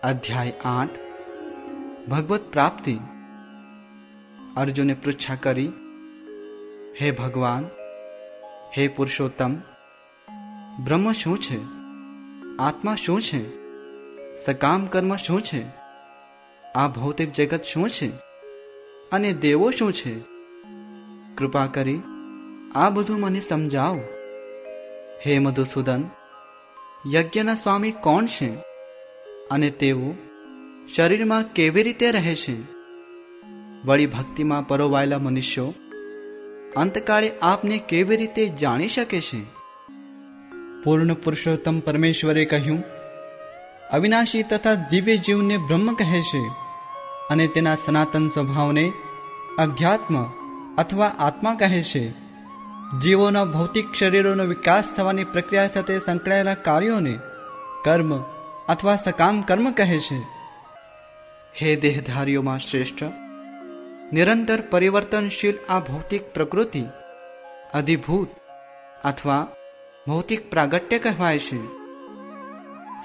અધ્યાય 8 ભગવત પ્રાપ્તિ. અર્જુને પૃચ્છા કરી, હે ભગવાન, હે પુરુષોત્તમ, બ્રહ્મ શું છે? આત્મા શું છે? સકામ કર્મ શું છે? આ ભૌતિક જગત શું છે? અને દેવો શું છે? કૃપા કરી આ બધું મને સમજાવો. હે મધુસૂદન, યજ્ઞના સ્વામી કોણ છે? અને તેઓ શરીરમાં કેવી રીતે રહે છે? વળી ભક્તિમાં પરોવાયેલા મનુષ્યો અંતકાળે આપને કેવી રીતે જાણી શકે છે? પૂર્ણ પુરુષોત્તમ પરમેશ્વરે કહ્યું, અવિનાશી તથા દિવ્ય જીવને બ્રહ્મ કહે છે અને તેના સનાતન સ્વભાવને અધ્યાત્મ અથવા આત્મા કહે છે. જીવોના ભૌતિક શરીરોનો વિકાસ થવાની પ્રક્રિયા સાથે સંકળાયેલા કાર્યોને કર્મ અથવા સકામ કર્મ કહે છે. હે દેહધારીઓમાં શ્રેષ્ઠ, નિરંતર પરિવર્તનશીલ આ ભૌતિક પ્રકૃતિ અધિભૂત અથવા ભૌતિક પ્રાગટ્ય કહેવાય છે.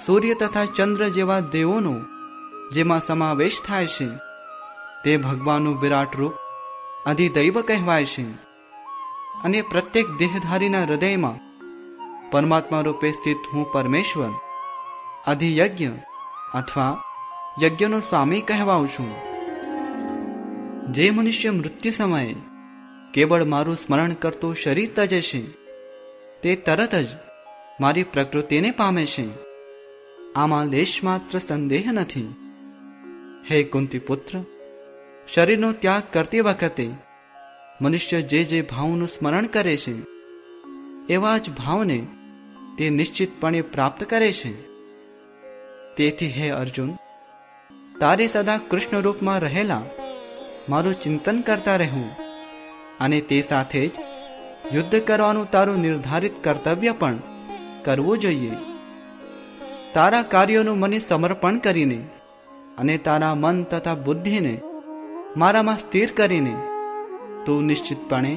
સૂર્ય તથા ચંદ્ર જેવા દેવોનો જેમાં સમાવેશ થાય છે તે ભગવાનનું વિરાટ રૂપ અધિદૈવ કહેવાય છે. અને પ્રત્યેક દેહધારીના હૃદયમાં પરમાત્મા રૂપે સ્થિત હું પરમેશ્વર અધિયજ્ઞ અથવા યજ્ઞનો સ્વામી કહેવાઉં છું. જે મનુષ્ય મૃત્યુ સમયે કેવળ મારું સ્મરણ કરતો શરીર તજે છે તે તરત જ મારી પ્રકૃતિને પામે છે. આમાં લેશ માત્ર સંદેહ નથી. હે કુંતી પુત્ર, શરીરનો ત્યાગ કરતી વખતે મનુષ્ય જે ભાવનું સ્મરણ કરે છે એવા જ ભાવને તે નિશ્ચિતપણે પ્રાપ્ત કરે છે. તેથી હે અર્જુન, તારે સદા કૃષ્ણ રૂપમાં રહેલા મારું ચિંતન કરતા રહેવું અને તે સાથે જ યુદ્ધ કરવાનું તારું નિર્ધારિત કર્તવ્ય પણ કરવું જોઈએ. તારા કાર્યોનું મને સમર્પણ કરીને અને તારા મન તથા બુદ્ધિને મારામાં સ્થિર કરીને તું નિશ્ચિતપણે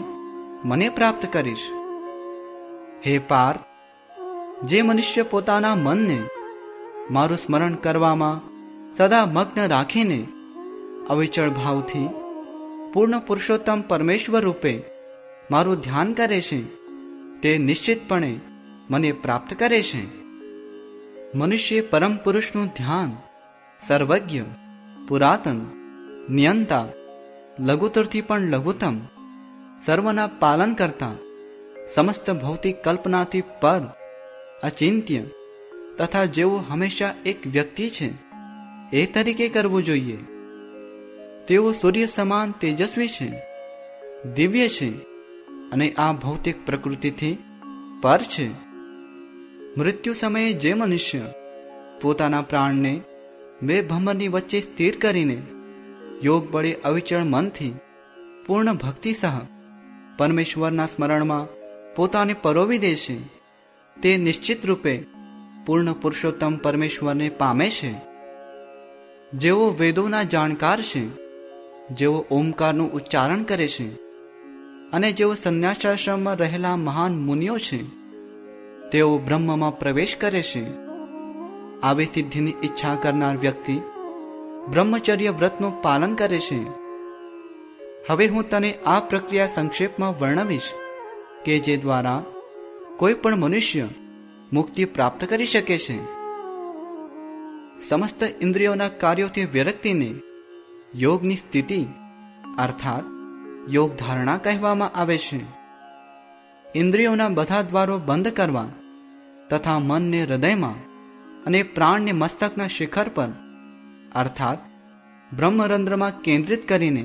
મને પ્રાપ્ત કરીશ. હે પાર્થ, જે મનુષ્ય પોતાના મનને મારું સ્મરણ કરવામાં સદા મગ્ન રાખીને અવિચળ ભાવથી પૂર્ણ પુરુષોત્તમ પરમેશ્વર રૂપે મારું ધ્યાન કરે છે તે નિશ્ચિતપણે મને પ્રાપ્ત કરે છે. મનુષ્ય પરમ પુરુષનું ધ્યાન સર્વજ્ઞ, પુરાતન, નિયંતા, લઘુતરથી પણ લઘુત્તમ, સર્વના પાલન કરતા, સમસ્ત ભૌતિક કલ્પનાથી પર, અચિંત્ય તથા જેવો હંમેશા એક વ્યક્તિ છે એ તરીકે કરવું જોઈએ. તેઓ સૂર્ય સમાન તેજસ્વી છે, દિવ્ય છે અને આ ભૌતિક પ્રકૃતિથી પર છે. મૃત્યુ સમયે જે મનુષ્ય પોતાના પ્રાણને બે ભમરની વચ્ચે સ્થિર કરીને યોગ બળે અવિચળ મનથી પૂર્ણ ભક્તિ સહ પરમેશ્વરના સ્મરણમાં પોતાને પરોવી દે છે તે નિશ્ચિત રૂપે પૂર્ણ પુરુષોત્તમ પરમેશ્વરને પામે છે. જેઓ વેદોના જાણકાર છે, જેઓ ઓમકારનું ઉચ્ચારણ કરે છે અને જેઓ સંન્યાસાશ્રમમાં રહેલા મહાન મુનિઓ છે તેઓ બ્રહ્મમાં પ્રવેશ કરે છે. આવી સિદ્ધિની ઈચ્છા કરનાર વ્યક્તિ બ્રહ્મચર્ય વ્રતનું પાલન કરે છે. હવે હું તને આ પ્રક્રિયા સંક્ષેપમાં વર્ણવીશ કે જે દ્વારા કોઈ પણ મનુષ્ય મુક્તિ પ્રાપ્ત કરી શકે છે. સમસ્ત ઇન્દ્રિયોના કાર્યોથી વિરક્તિને યોગની સ્થિતિ અર્થાત યોગ ધારણા કહેવામાં આવે છે. ઇન્દ્રિયોના બધા દ્વારો બંધ કરવા તથા મનને હૃદયમાં અને પ્રાણને મસ્તકના શિખર પર અર્થાત બ્રહ્મરંધ્રમાં કેન્દ્રિત કરીને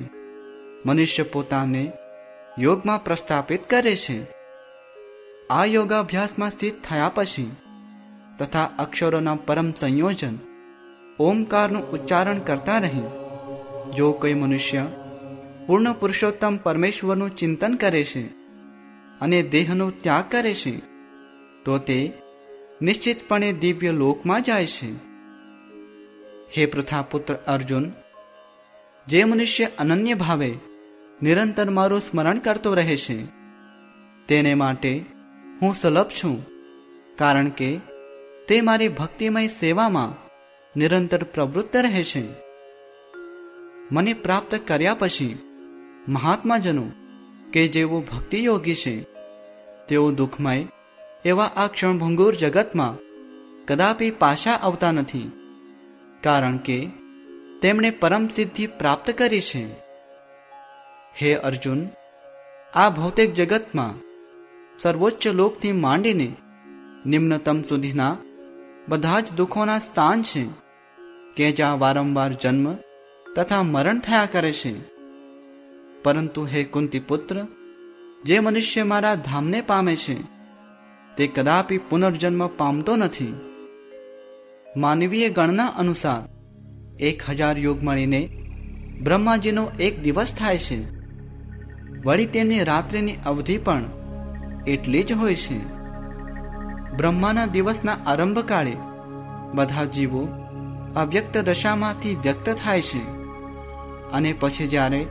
મનુષ્ય પોતાને યોગમાં પ્રસ્થાપિત કરે છે. આ યોગાભ્યાસમાં સ્થિત થયા પછી તથા અક્ષરોના પરમ સંયોજન ઓમકારનું ઉચ્ચારણ કરતા રહી જો કોઈ મનુષ્ય પૂર્ણ પુરુષોત્તમ પરમેશ્વરનું ચિંતન કરે છે અને દેહનો ત્યાગ કરે છે તો તે નિશ્ચિતપણે દિવ્ય લોકમાં જાય છે. હે પૃથાપુત્ર અર્જુન, જે મનુષ્ય અનન્ય ભાવે નિરંતર મારું સ્મરણ કરતો રહે છે તેને માટે હું સુલભ છું, કારણ કે તે મારી ભક્તિમય સેવામાં નિરંતર પ્રવૃત્ત રહેશે. મને પ્રાપ્ત કર્યા પછી મહાત્માજનો કે જેઓ ભક્તિ યોગી છે તેઓ દુઃખમય એવા આ ક્ષણભંગુર જગતમાં કદાપી પાછા આવતા નથી, કારણ કે તેમણે પરમ સિદ્ધિ પ્રાપ્ત કરી છે. હે અર્જુન, આ ભૌતિક જગતમાં સર્વોચ્ચ લોકથી માંડીને નિમ્નતમ સુધીના બધા જ દુઃખોના સ્થાન છે કે જ્યાં વારંવાર જન્મ તથા મરણ થયા કરે છે. પરંતુ હે કુંતી પુત્ર, જે મનુષ્ય મારા ધામને પામે છે તે કદાપી પુનર્જન્મ પામતો નથી. માનવીય ગણના અનુસાર 1000 યુગ મળીને બ્રહ્માજીનો એક દિવસ થાય છે. વળી તેમની રાત્રિની અવધિ પણ એટલી જ હોય છે. બ્રહ્માના દિવસના આરંભકાળે બધા જીવો અવ્યક્ત દશામાંથી વ્યક્ત થાય છે, અને પછી જ્યારે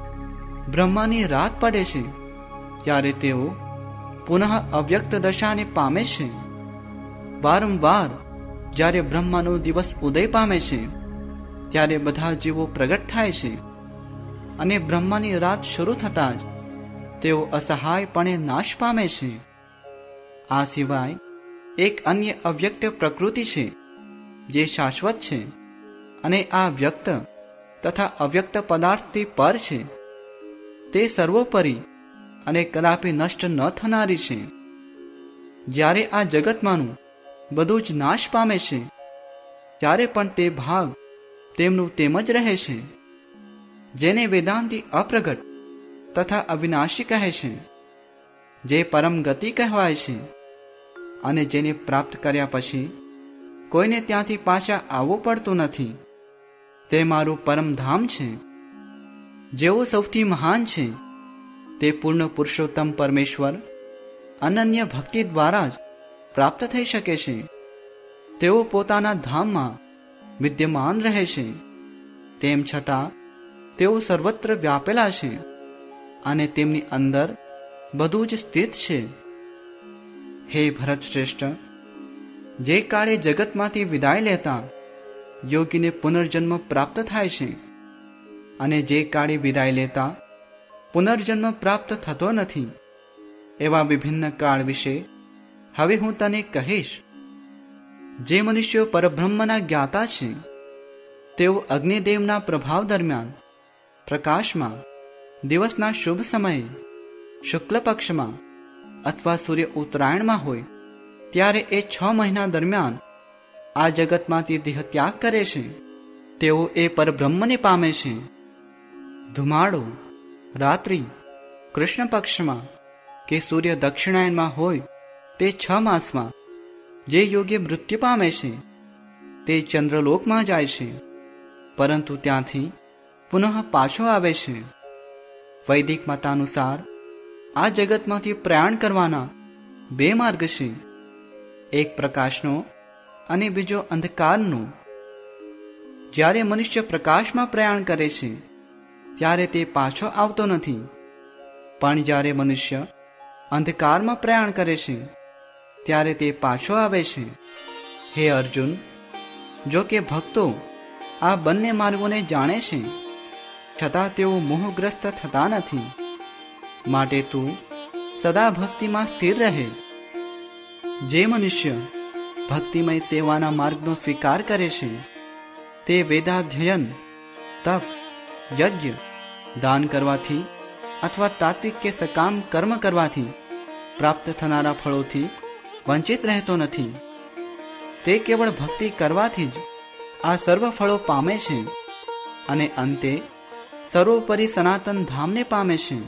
બ્રહ્માની રાત પડે છે ત્યારે તેઓ પુનઃ અવ્યક્ત દશાને પામે છે. વારંવાર જ્યારે બ્રહ્માનો દિવસ ઉદય પામે છે ત્યારે બધા જીવો પ્રગટ થાય છે, અને બ્રહ્માની રાત શરૂ થતાં જ તેઓ અસહાયપણે નાશ પામે છે. આ સિવાય એક અન્ય અવ્યક્ત પ્રકૃતિ છે જે શાશ્વત છે, અને આ વ્યક્ત તથા અવ્યક્ત પદાર્થથી પર છે. તે સર્વોપરી અને કદાપી નષ્ટ ન થનારી છે. જ્યારે આ જગતમાંનું બધું જ નાશ પામે છે ત્યારે પણ તે ભાગ તેમનું તેમ જ રહે છે, જેને વેદાંતી અપ્રગટ તથા અવિનાશી કહે છે, જે પરમ ગતિ કહેવાય છે, અને જેને પ્રાપ્ત કર્યા પછી કોઈને ત્યાંથી પાછા આવવું પડતું નથી. તે મારું પરમધામ છે. જેઓ સૌથી મહાન છે તે પૂર્ણ પુરુષોત્તમ પરમેશ્વર અનન્ય ભક્તિ દ્વારા જ પ્રાપ્ત થઈ શકે છે. તેઓ પોતાના ધામમાં વિદ્યમાન રહે છે, તેમ છતાં તેઓ સર્વત્ર વ્યાપેલા છે, અને તેમની અંદર બધું જ સ્થિત છે. હે ભરત શ્રેષ્ઠ, જે કાળે જગતમાંથી વિદાય લેતા યોગીને પુનર્જન્મ પ્રાપ્ત થાય છે, અને જે કાળે વિદાય લેતા પુનર્જન્મ પ્રાપ્ત થતો નથી, એવા વિભિન્ન કાળ વિશે હવે હું તને કહીશ. જે મનુષ્યો પરબ્રહ્મના જ્ઞાતા છે તેઓ અગ્નિદેવના પ્રભાવ દરમિયાન પ્રકાશમાં દિવસના શુભ સમયે શુક્લ પક્ષમાં અથવા સૂર્ય ઉત્તરાયણમાં હોય ત્યારે એ 6 મહિના દરમિયાન આ જગતમાંથી દેહ ત્યાગ કરે છે. તેઓ એ પરબ્રહ્મને પામે છે. ધુમાડો રાત્રિ કૃષ્ણ પક્ષમાં કે સૂર્ય દક્ષિણાયનમાં હોય તે 6 માસમાં જે યોગી મૃત્યુ પામે છે તે ચંદ્રલોકમાં જાય છે, પરંતુ ત્યાંથી પુનઃ પાછો આવે છે. વૈદિક મતાનુસાર આ જગતમાંથી પ્રયાણ કરવાના 2 માર્ગ છે, એક પ્રકાશનો અને બીજો અંધકારનો. જ્યારે મનુષ્ય પ્રકાશમાં પ્રયાણ કરે છે ત્યારે તે પાછો આવતો નથી, પણ જ્યારે મનુષ્ય અંધકારમાં પ્રયાણ કરે છે ત્યારે તે પાછો આવે છે. હે અર્જુન, જો કે ભક્તો આ બંને માર્ગોને જાણે છે છતાં તેઓ મોહગ્રસ્ત થતા નથી. માટે તું સદા ભક્તિમાં સ્થિર રહે. જે મનુષ્ય ભક્તિમય સેવાના માર્ગનો સ્વીકાર કરે છે તે વેદાધ્યયન, તપ, યજ્ઞ, દાન કરવાથી અથવા તાત્વિક કે સકામ કર્મ કરવાથી પ્રાપ્ત થનારા ફળોથી વંચિત રહેતો નથી. તે કેવળ ભક્તિ કરવાથી જ આ સર્વ ફળો પામે છે, અને અંતે સર્વોપરી સનાતન ધામને પામે છે.